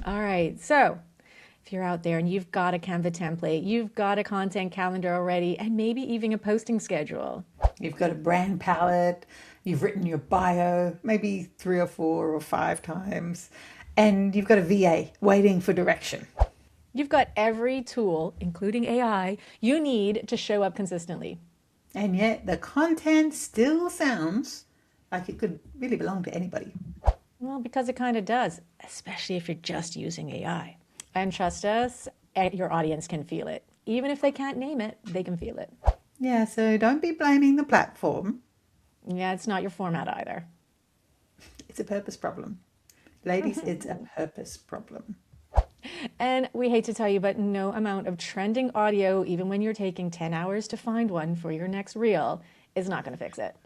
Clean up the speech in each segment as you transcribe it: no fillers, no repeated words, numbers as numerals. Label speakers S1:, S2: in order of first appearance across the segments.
S1: All right. So if you're out there and you've got a Canva template, you've got a content calendar already, and maybe even a posting schedule.
S2: You've got a brand palette, you've written your bio maybe 3 or 4 or 5 times, and you've got a VA waiting for direction.
S1: You've got every tool, including AI, you need to show up consistently.
S2: And yet the content still sounds like it could really belong to anybody.
S1: Well, because it kind of does, especially if you're just using AI. And trust us, your audience can feel it. Even if they can't name it, they can feel it.
S2: Yeah, so don't be blaming the platform.
S1: Yeah, it's not your format either.
S2: It's a purpose problem. Ladies, it's a purpose problem.
S1: And we hate to tell you, but no amount of trending audio, even when you're taking 10 hours to find one for your next reel, is not going to fix it.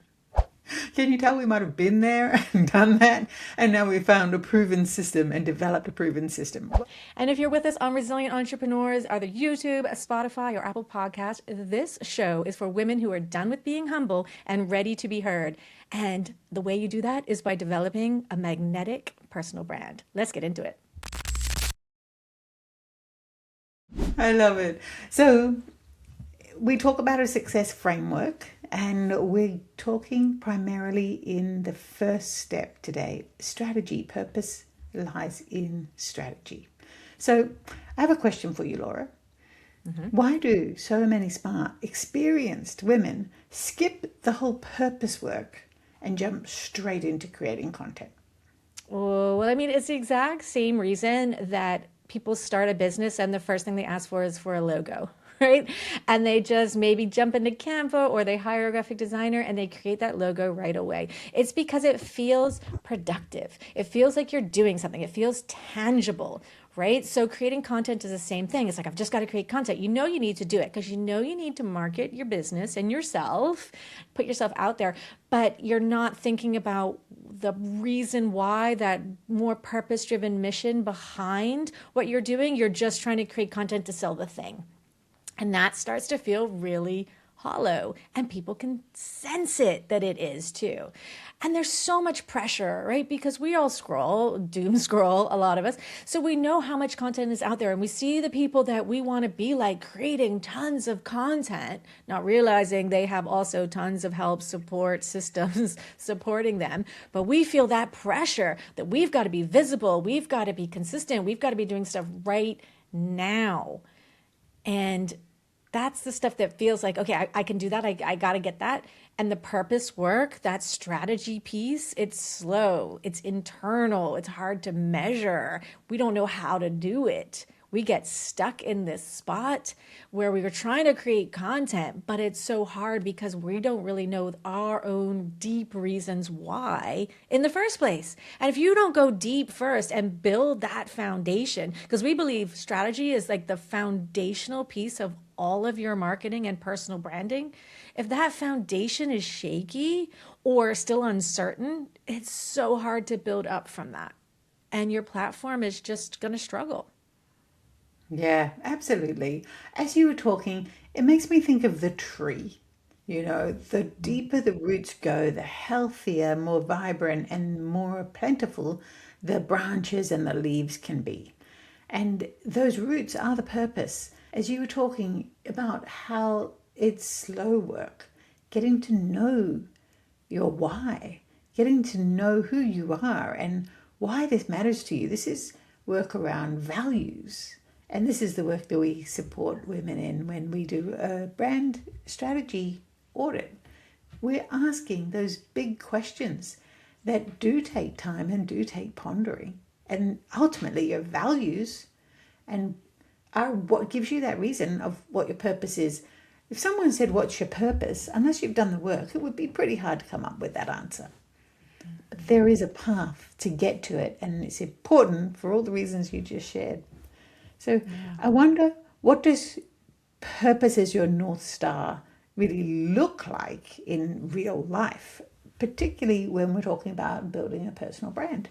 S2: Can you tell we might have been there and done that? And now we've found a proven system and developed a proven system.
S1: And if you're with us on Resilient Entrepreneurs, either YouTube, Spotify, or Apple Podcast, this show is for women who are done with being humble and ready to be heard. And the way you do that is by developing a magnetic personal brand. Let's get into it.
S2: I love it. So we talk about a success framework, and we're talking primarily in the first step today. Strategy. Purpose lies in strategy. So I have a question for you, Laura. Why do so many smart, experienced women skip the whole purpose work and jump straight into creating content?
S1: Oh, well, I mean, it's the exact same reason that people start a business and the first thing they ask for is for a logo, right? And they just maybe jump into Canva or they hire a graphic designer and they create that logo right away. It's because it feels productive. It feels like you're doing something. It feels tangible, right? So creating content is the same thing. It's like, I've just got to create content. You know, you need to do it because you know you need to market your business and yourself, put yourself out there, but you're not thinking about the reason why, that more purpose-driven mission behind what you're doing. You're just trying to create content to sell the thing. And that starts to feel really hollow, and people can sense it that it is too. And there's so much pressure, right? Because we all scroll, doom scroll, a lot of us. So we know how much content is out there, and we see the people that we want to be like creating tons of content, not realizing they have also tons of help, support systems supporting them. But we feel that pressure that we've got to be visible, we've got to be consistent, we've got to be doing stuff right now. And that's the stuff that feels like, okay, I can do that. I got to get that. And the purpose work, that strategy piece, it's slow, it's internal, it's hard to measure. We don't know how to do it. We get stuck in this spot where we were trying to create content, but it's so hard because we don't really know our own deep reasons why in the first place. And if you don't go deep first and build that foundation, because we believe strategy is like the foundational piece of all of your marketing and personal branding. If that foundation is shaky or still uncertain, it's so hard to build up from that. And your platform is just going to struggle.
S2: Yeah, absolutely. As you were talking, it makes me think of the tree. You know, the deeper the roots go, the healthier, more vibrant, and more plentiful the branches and the leaves can be. And those roots are the purpose. As you were talking about how it's slow work, getting to know your why, getting to know who you are and why this matters to you. This is work around values. And this is the work that we support women in when we do a brand strategy audit. We're asking those big questions that do take time and do take pondering. And ultimately, your values and are what gives you that reason of what your purpose is. If someone said, "What's your purpose?" unless you've done the work, it would be pretty hard to come up with that answer. But there is a path to get to it, and it's important for all the reasons you just shared. So
S1: Yeah.
S2: I wonder, what does purpose as your North Star really look like in real life, particularly when we're talking about building a personal brand?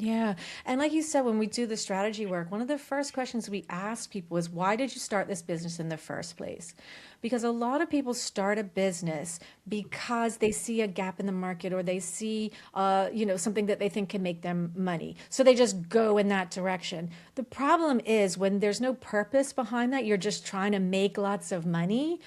S1: Yeah. And like you said, when we do the strategy work, one of the first questions we ask people is, why did you start this business in the first place? Because a lot of people start a business because they see a gap in the market, or they see, something that they think can make them money. So they just go in that direction. The problem is when there's no purpose behind that, you're just trying to make lots of money,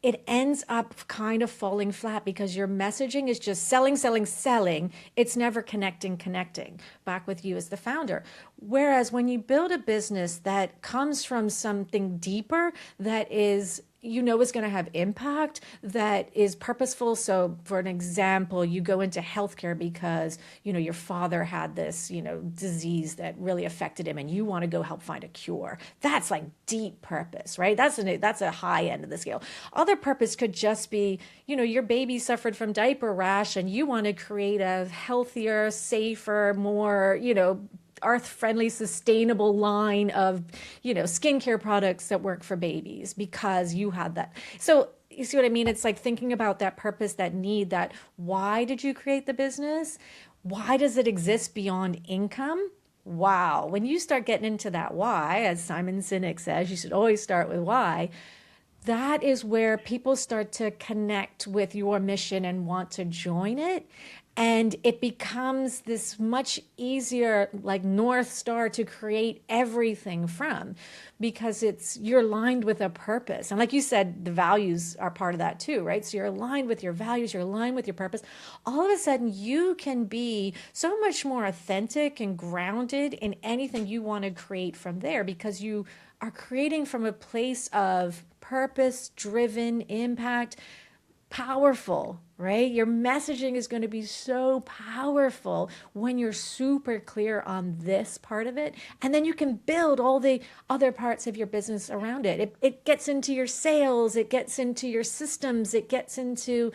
S1: it ends up kind of falling flat because your messaging is just selling, selling, selling. It's never connecting back with you as the founder. Whereas when you build a business that comes from something deeper, that is, is going to have impact, that is purposeful. So for an example, you go into healthcare because your father had this disease that really affected him, and you want to go help find a cure. That's like deep purpose, right? That's a high end of the scale. Other purpose could just be, your baby suffered from diaper rash, and you want to create a healthier, safer, more earth friendly, sustainable line of, skincare products that work for babies because you had that. So you see what I mean? It's like thinking about that purpose, that need, that why did you create the business? Why does it exist beyond income? Wow. When you start getting into that why, as Simon Sinek says, you should always start with why. That is where people start to connect with your mission and want to join it. And it becomes this much easier, like North Star to create everything from, because you're aligned with a purpose. And like you said, the values are part of that too, right? So you're aligned with your values, you're aligned with your purpose. All of a sudden, you can be so much more authentic and grounded in anything you want to create from there, because you are creating from a place of purpose driven impact, powerful, right? Your messaging is going to be so powerful when you're super clear on this part of it. And then you can build all the other parts of your business around it. It gets into your sales, it gets into your systems, it gets into,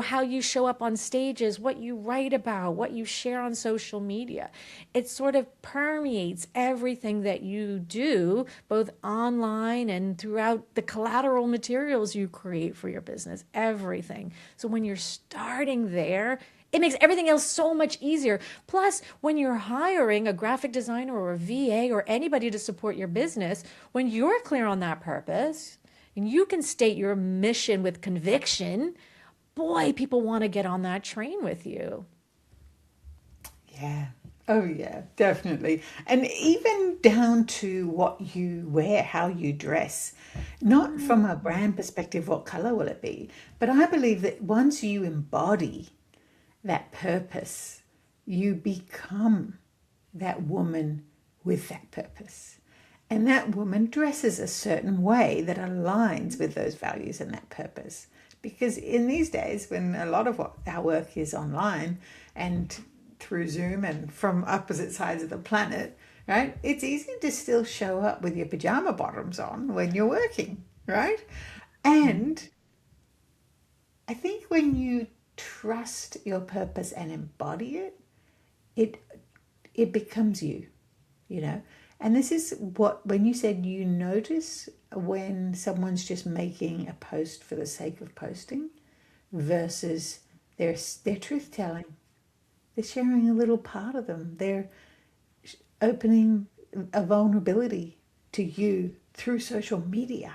S1: how you show up on stages, what you write about, what you share on social media. It sort of permeates everything that you do, both online and throughout the collateral materials you create for your business, everything. So when you're starting there, it makes everything else so much easier. Plus, when you're hiring a graphic designer or a VA or anybody to support your business, when you're clear on that purpose and you can state your mission with conviction, boy, people want to get on that train with you.
S2: Yeah. Oh, yeah, definitely. And even down to what you wear, how you dress, not from a brand perspective, what color will it be? But I believe that once you embody that purpose, you become that woman with that purpose. And that woman dresses a certain way that aligns with those values and that purpose. Because in these days, when a lot of what our work is online and through Zoom and from opposite sides of the planet, right? It's easy to still show up with your pajama bottoms on when you're working, right? And I think when you trust your purpose and embody it, it it becomes you, you know. And this is what, when you said you notice when someone's just making a post for the sake of posting versus their truth telling. They're sharing a little part of them. They're opening a vulnerability to you through social media.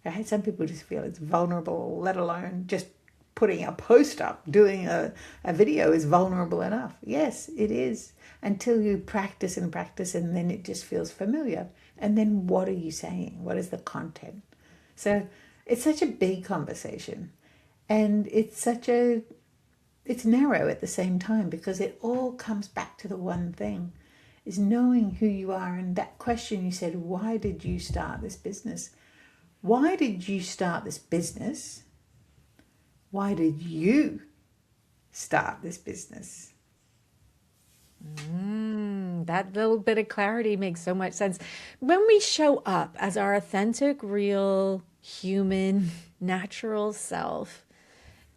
S2: Right? Some people just feel it's vulnerable, let alone just putting a post up, doing a video is vulnerable enough. Yes, it is. Until you practice and practice, and then it just feels familiar. And then what are you saying? What is the content? So it's such a big conversation. And it's narrow at the same time, because it all comes back to the one thing, is knowing who you are. And that question you said, why did you start this business? Why did you start this business? Why did you start this business?
S1: That little bit of clarity makes so much sense. When we show up as our authentic, real, human, natural self,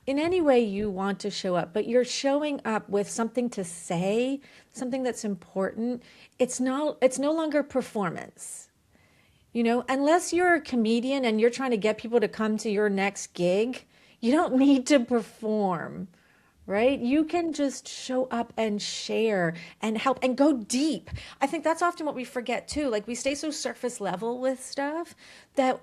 S1: in any way you want to show up, but you're showing up with something to say, something that's important, it's no longer performance. Unless you're a comedian and you're trying to get people to come to your next gig, you don't need to perform, right? You can just show up and share and help and go deep. I think that's often what we forget too. Like we stay so surface level with stuff that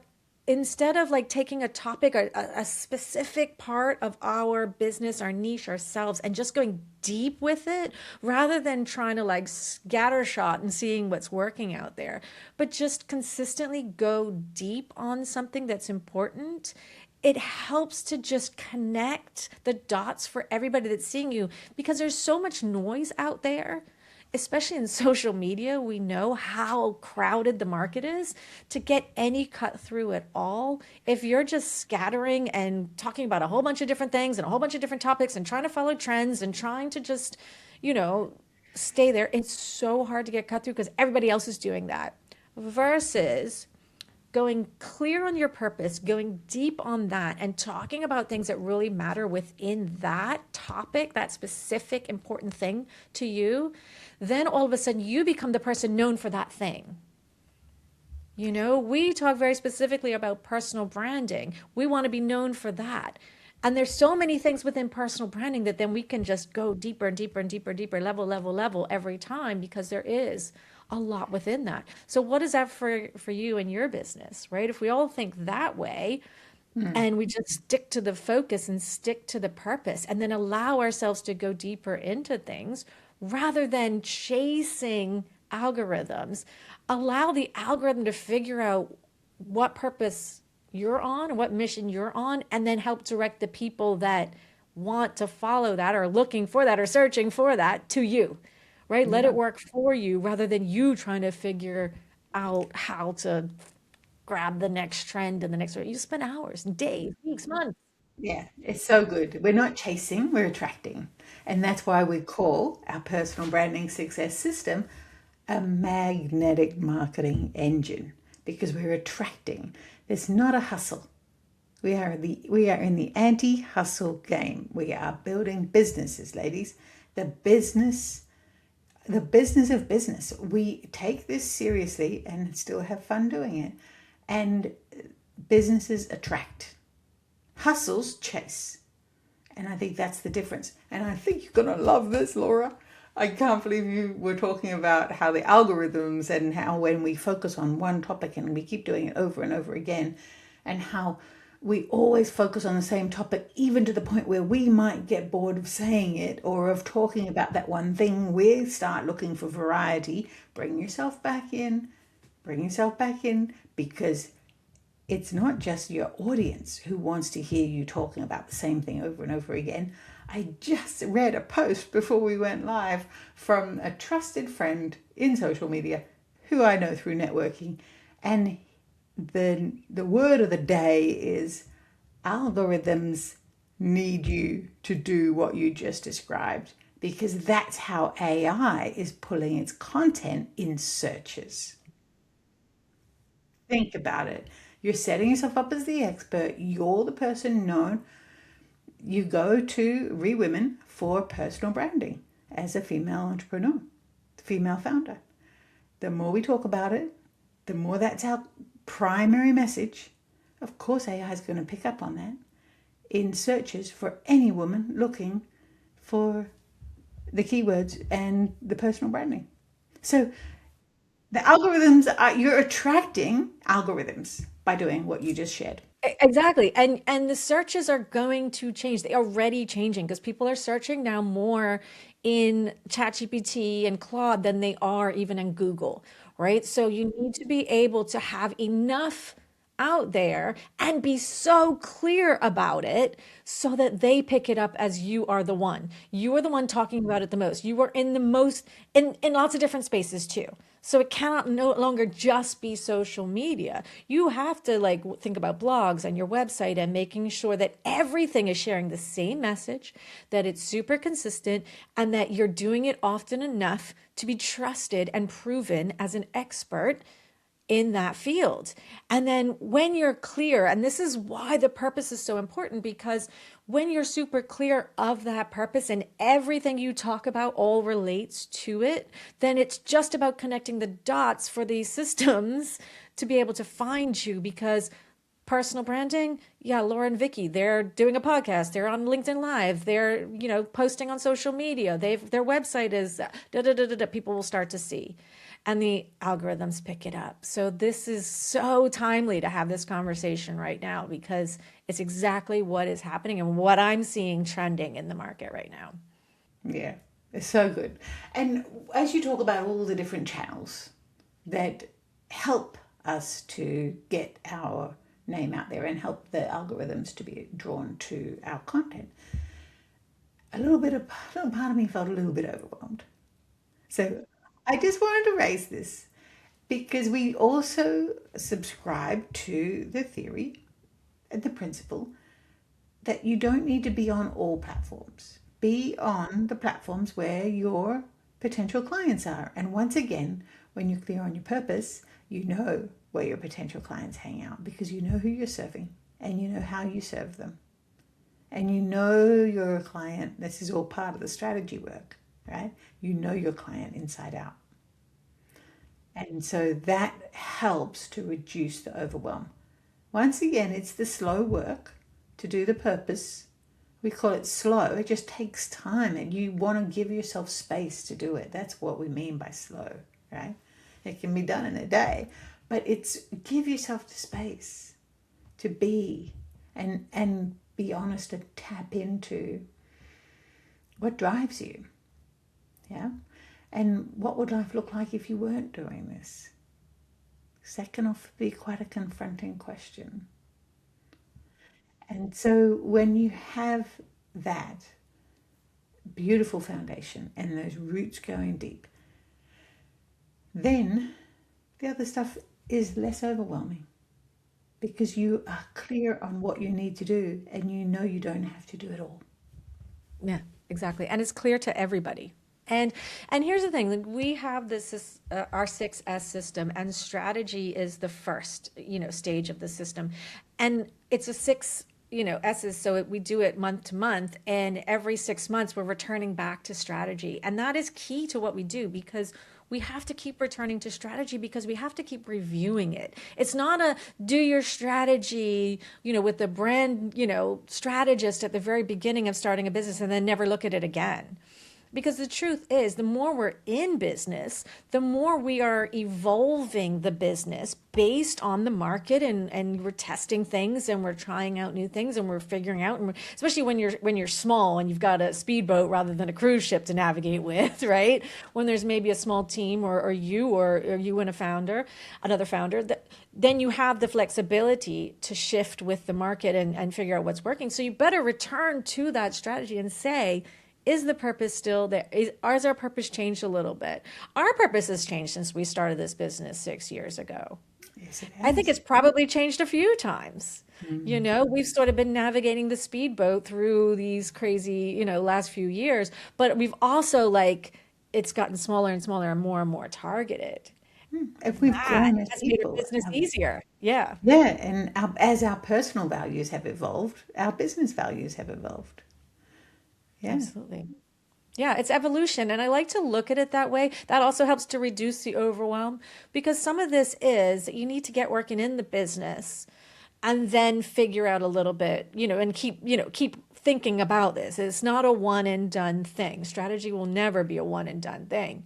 S1: instead of like taking a topic or a specific part of our business, our niche, ourselves, and just going deep with it rather than trying to like scattershot and seeing what's working out there, but just consistently go deep on something that's important, it helps to just connect the dots for everybody that's seeing you because there's so much noise out there, especially in social media. We know how crowded the market is to get any cut through at all. If you're just scattering and talking about a whole bunch of different things and a whole bunch of different topics and trying to follow trends and trying to just, you know, stay there, it's so hard to get cut through because everybody else is doing that. Versus going clear on your purpose, going deep on that, and talking about things that really matter within that topic, that specific important thing to you, then all of a sudden you become the person known for that thing. You know, we talk very specifically about personal branding. We want to be known for that. And there's so many things within personal branding that then we can just go deeper and deeper and deeper and deeper, level every time because there is a lot within that. So what is that for you and your business, right? If we all think that way and we just stick to the focus and stick to the purpose and then allow ourselves to go deeper into things rather than chasing algorithms, allow the algorithm to figure out what purpose you're on, what mission you're on, and then help direct the people that want to follow that or looking for that or searching for that to you, right? Let it
S2: Yeah.
S1: work for you rather than you trying to figure out how to grab the next trend and the next. You spend hours, days, weeks, months.
S2: Yeah, it's so good. We're not chasing, we're attracting. And that's why we call our personal branding success system a magnetic marketing engine because we're attracting. There's not a hustle. We are in the anti-hustle game. We are building businesses, ladies. The business the business of business. We take this seriously and still have fun doing it. And businesses attract. Hustles chase. And I think that's the difference. And I think you're going to love this, Laura. I can't believe you were talking about how the algorithms and how when we focus on one topic and we keep doing it over and over again, and how we always focus on the same topic, even to the point where we might get bored of saying it or of talking about that one thing. We start looking for variety. Bring yourself back in. Bring yourself back in because it's not just your audience who wants to hear you talking about the same thing over and over again. I just read a post before we went live from a trusted friend in social media who I know through networking. And the word of the day is algorithms need you to do what you just described because that's how AI is pulling its content in searches. Think about it. You're setting yourself up as the expert. You're the person known. You go to ReWomen for personal branding as a female entrepreneur, female founder. The more we talk about it, the more that's our primary message. Of course, AI is going to pick up on that in searches for any woman looking for the keywords and the personal branding. So the algorithms are, you're attracting algorithms by doing what you just shared.
S1: Exactly. And the searches are going to change. They are already changing because people are searching now more in ChatGPT and Claude than they are even in Google, right? So you need to be able to have enough out there and be so clear about it so that they pick it up as you are the one. You are the one talking about it the most. You are in the most in lots of different spaces too. So it cannot no longer just be social media. You have to like think about blogs and your website and making sure that everything is sharing the same message, that it's super consistent, and that you're doing it often enough to be trusted and proven as an expert in that field. And then when you're clear, and this is why the purpose is so important, because when you're super clear of that purpose and everything you talk about all relates to it, then it's just about connecting the dots for these systems to be able to find you because Personal branding, yeah, Laura and Vicki, they're doing a podcast, they're on LinkedIn Live, they're, posting on social media. Their website is da da da da da. People will start to see, and the algorithms pick it up. So this is so timely to have this conversation right now because it's exactly what is happening and what I'm seeing trending in the market right now.
S2: Yeah, it's so good. And as you talk about all the different channels that help us to get our name out there and help the algorithms to be drawn to our content, a little part of me felt a little bit overwhelmed. So I just wanted to raise this because we also subscribe to the theory and the principle that you don't need to be on all platforms. Be on the platforms where your potential clients are. And once again, when you're clear on your purpose, you know where your potential clients hang out because you know who you're serving and you know how you serve them. And you know your client, this is all part of the strategy work, right? You know your client inside out. And so that helps to reduce the overwhelm. Once again, it's the slow work to do the purpose. We call it slow. It just takes time and you want to give yourself space to do it. That's what we mean by slow, right? It can be done in a day, but it's give yourself the space to be and be honest and tap into what drives you. Yeah. And what would life look like if you weren't doing this? That can often be quite a confronting question. And so when you have that beautiful foundation and those roots going deep, then the other stuff is less overwhelming because you are clear on what you need to do and you know you don't have to do it all.
S1: Yeah, exactly. And it's clear to everybody. And here's the thing, like we have our 6S system, and strategy is the first, stage of the system. And it's a six, S's, so we do it month to month, and every 6 months we're returning back to strategy. And that is key to what we do because we have to keep returning to strategy because we have to keep reviewing it. It's not a do your strategy, with the brand, strategist at the very beginning of starting a business and then never look at it again. Because the truth is, the more we're in business, the more we are evolving the business based on the market, and we're testing things and we're trying out new things and we're figuring out, and especially when you're small and you've got a speedboat rather than a cruise ship to navigate with, right? When there's maybe a small team or you and another founder, then you have the flexibility to shift with the market and figure out what's working. So you better return to that strategy and say, is the purpose still there? Has our purpose changed a little bit? Our purpose has changed since we started this business 6 years ago.
S2: Yes, it
S1: I think
S2: has.
S1: it's probably changed a few times.
S2: Mm.
S1: We've sort of been navigating the speedboat through these crazy, last few years, but we've also it's gotten smaller and smaller and more targeted.
S2: If we've
S1: That
S2: grown as
S1: has made our
S2: people,
S1: business easier. Yeah,
S2: yeah, and as our personal values have evolved, our business values have evolved. Yeah.
S1: absolutely. Yeah, it's evolution. And I like to look at it that way. That also helps to reduce the overwhelm because some of this is that you need to get working in the business and then figure out a little bit, and keep thinking about this. It's not a one and done thing. Strategy will never be a one and done thing.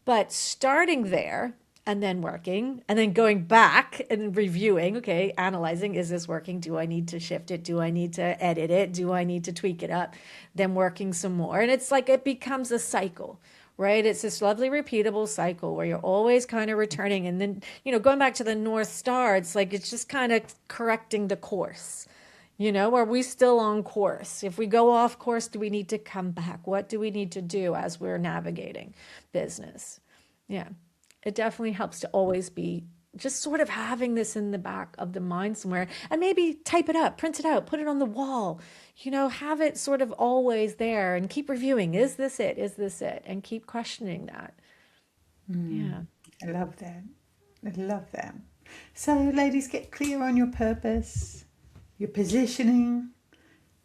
S1: But starting there and then working and then going back and reviewing, okay, analyzing, is this working? Do I need to shift it? Do I need to edit it? Do I need to tweak it up? Then working some more. And it's like it becomes a cycle, right? It's this lovely repeatable cycle where you're always kind of returning. And then, going back to the North Star, it's like it's just kind of correcting the course. Are we still on course? If we go off course, do we need to come back? What do we need to do as we're navigating business? Yeah, it definitely helps to always be just sort of having this in the back of the mind somewhere and maybe type it up, print it out, put it on the wall, have it sort of always there and keep reviewing. Is this it? Is this it? And keep questioning that.
S2: Mm.
S1: Yeah.
S2: I love that. I love that. So, ladies, get clear on your purpose, your positioning,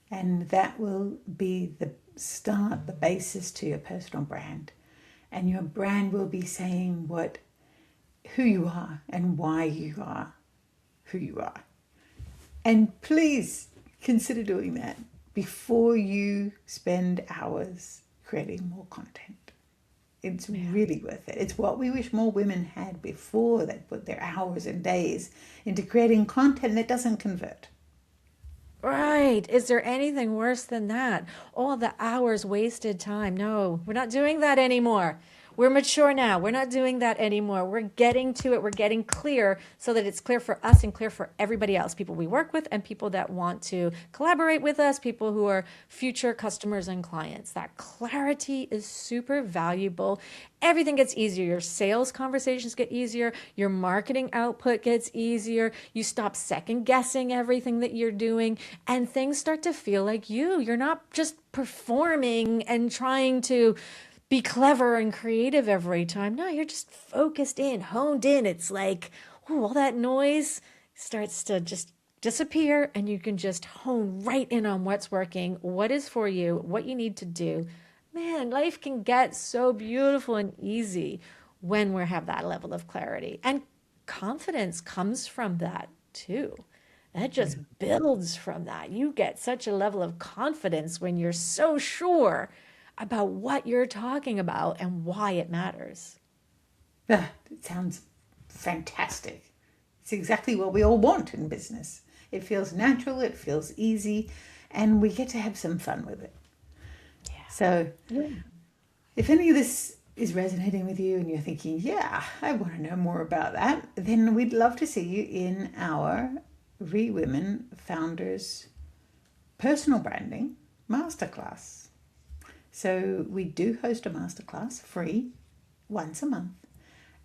S2: and that will be the start, the basis to your personal brand. And your brand will be saying who you are and why you are who you are. And please consider doing that before you spend hours creating more content. It's
S1: Yeah.
S2: really worth it. It's what we wish more women had before they put their hours and days into creating content that doesn't convert.
S1: Right. Is there anything worse than that? All the hours wasted time. No, we're not doing that anymore. We're mature now. We're not doing that anymore. We're getting to it. We're getting clear so that it's clear for us and clear for everybody else, people we work with and people that want to collaborate with us, people who are future customers and clients. That clarity is super valuable. Everything gets easier. Your sales conversations get easier. Your marketing output gets easier. You stop second guessing everything that you're doing, and things start to feel like you. You're not just performing and trying to be clever and creative every time. No, you're just focused in, honed in. It's like, ooh, all that noise starts to just disappear, and you can just hone right in on what's working, what is for you, what you need to do. Man, life can get so beautiful and easy when we have that level of clarity. And confidence comes from that too. That just builds from that. You get such a level of confidence when you're so sure about what you're talking about and why it matters.
S2: Ah, it sounds fantastic. It's exactly what we all want in business. It feels natural, it feels easy, and we get to have some fun with it. So,
S1: Yeah.
S2: if any of this is resonating with you and you're thinking, yeah, I want to know more about that, then we'd love to see you in our Women Founders Personal Branding Masterclass. So, we do host a masterclass free once a month.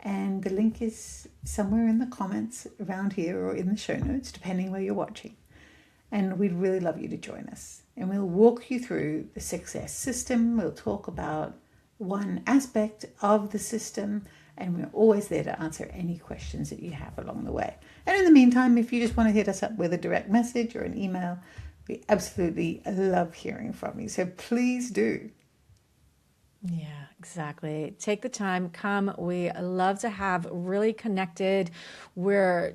S2: And the link is somewhere in the comments around here or in the show notes, depending where you're watching. And we'd really love you to join us. And we'll walk you through the success system. We'll talk about one aspect of the system, and we're always there to answer any questions that you have along the way. And in the meantime, if you just want to hit us up with a direct message or an email, we absolutely love hearing from you. So please do.
S1: Yeah, exactly. Take the time, come. We love to have we're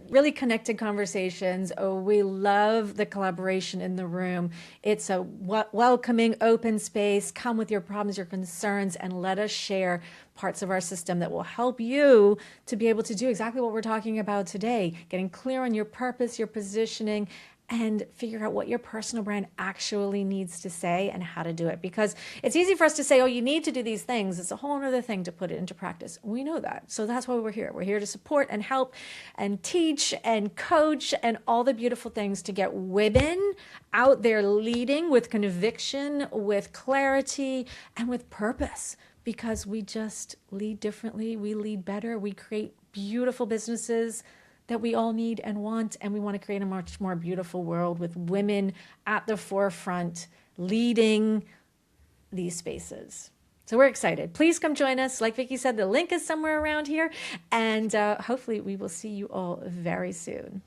S1: really connected conversations. Oh, we love the collaboration in the room. It's a welcoming, open space. Come with your problems, your concerns, and let us share parts of our system that will help you to be able to do exactly what we're talking about today, getting clear on your purpose, your positioning, and figure out what your personal brand actually needs to say and how to do it. Because it's easy for us to say, oh, you need to do these things. It's a whole other thing to put it into practice. We know that. So that's why we're here. We're here to support and help and teach and coach and all the beautiful things to get women out there leading with conviction, with clarity, and with purpose. Because we just lead differently, we lead better, we create beautiful businesses that we all need and want. And we want to create a much more beautiful world with women at the forefront leading these spaces. So we're excited. Please come join us. Like Vicki said, the link is somewhere around here. And hopefully we will see you all very soon.